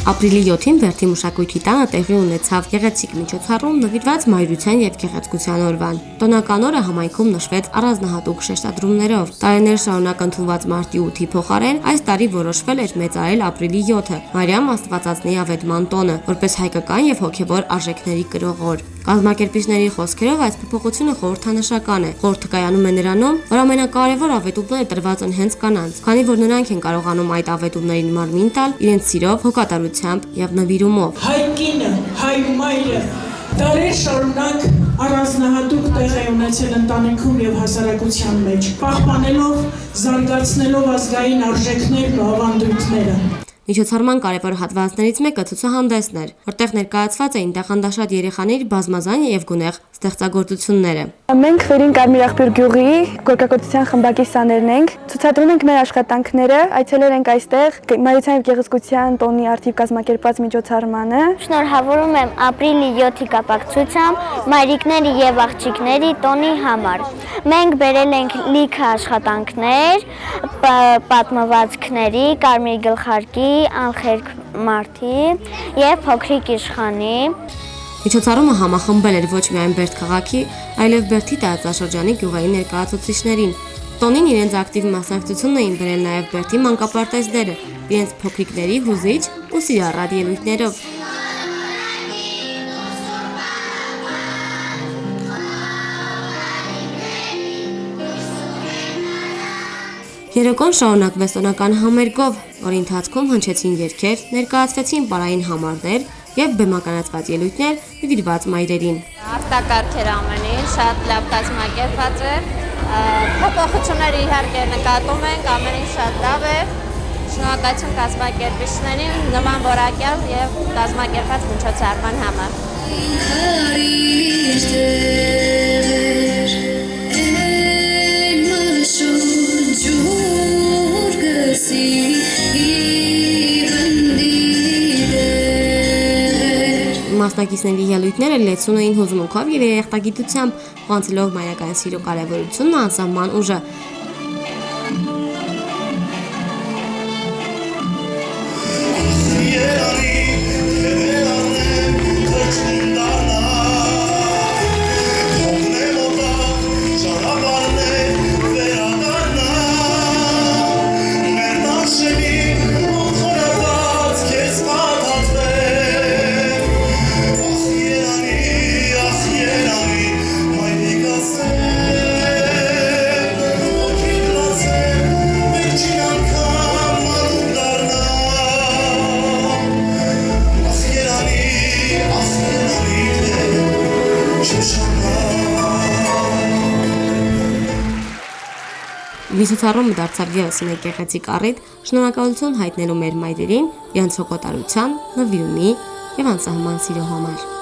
Ապրիլի 7-ին Բերդի մշակույթի տանը տեղի ունեցավ գեղեցիկ միջոցառում նվիրված մայրության եւ գեղեցկության օրվան։ Տոնական օրը համայնքում նշվեց առանձնահատուկ շեշտադրումներով։ Տարիներ շարունակ ընդունված մարտի 8-ի փոխարեն այս տարի որոշվել էր մեծարել ապրիլի 7-ը՝ Մարիամ Աստվածածնի ավետման տոնը, որպես հայկական եւ հոգեվոր արժեքների կրող օր։ Կազմակերպիչների խոսքերով այս փոփոխությունը խորհրդանշական է։ Խորհուրդը կայանում է նրանում, որ ամենակարևոր ավետումները տրված են հենց կանանց, քանի որ նրանք են կարողանում այդ ավետումներին մարմին տալ իրենց սիրով, հոգատարությամբ եւ նվիրումով։ Հայ կինը, հայ մայրը դարեր շարունակ առանձնահատուկ տեղ է ունեցել ընտանիքում եւ հասարակության մեջ, պահպանելով, զարգացնելով ազգային արժեքներն ու ավանդույթները։ Միջոցառման կարևոր հատվածներից մեկը ցուցահանդեսն էր, որտեղ ներկայացված էին տաղանդաշատ երեխաների բազմազան եւ գունեղ ստեղծագործությունները։ Մենք Վերին Կարմիր աղբյուր գյուղի գորգագործության խմբակի սաներն ենք, ցուցադրում ենք մեր աշխատանքները, այցելել ենք այստեղ մայրության եւ գեղեցկության տոնի արդիվ կազմակերպված միջոցառմանը։ Շնորհավորում եմ ապրիլի 7-ի կապակցությամբ մայրիկների եւ աղջիկների տոնի համար։ Մենք բերել ենք լիքը աշխատանքներ, պատմվածքների, կարմիր գլխարկի, անխերք մարդի եւ փոքրիկ իշխանի։ Միջոցառումը համախմբել էր ոչ միայն Բերդ քաղաքի, այլև Բերդի տարածաշրջանի գյուղային ներկայացուցիչներին։ Տոնին իրենց ակտիվ մասնակցությունն էին բերել նաև Բերդի մանկապարտեզները, իրենց փոքրիկների հուզիչ ու սիրառատ ելույթներով։ Երեկոն շարունակվեց տոնական համերգով, որի ընթացքում հնչեցին երգեր, ներկայացվեցին պարային համարներ եւ բեմականացված ելույթներ նվիրված մայրերին։ Արտակարգեր ամենին շատ լավ կազմակերպված էր։ Փոփոխությունները իհարկե նկատում ենք, ամենին շատ լավ է։ Շնորհակալություն կազմակերպիչներին նման որակյալ եւ կազմակերպված միջոցառման համար։ Մասնակիցների ելույթները լեցուն էին հուզմունքով եւ երախտագիտությամբ, ողջելով մայրական սիրո կարեւորությունն ու անսահման ուժը։ Միջոցառումը դարձավ ևս մեկ գեղեցիկ առիթ շնորհակալություն հայտնելու մեր մայրերին, իրենց հոգատարության, նվիրումի եւ անսահման սիրո համար։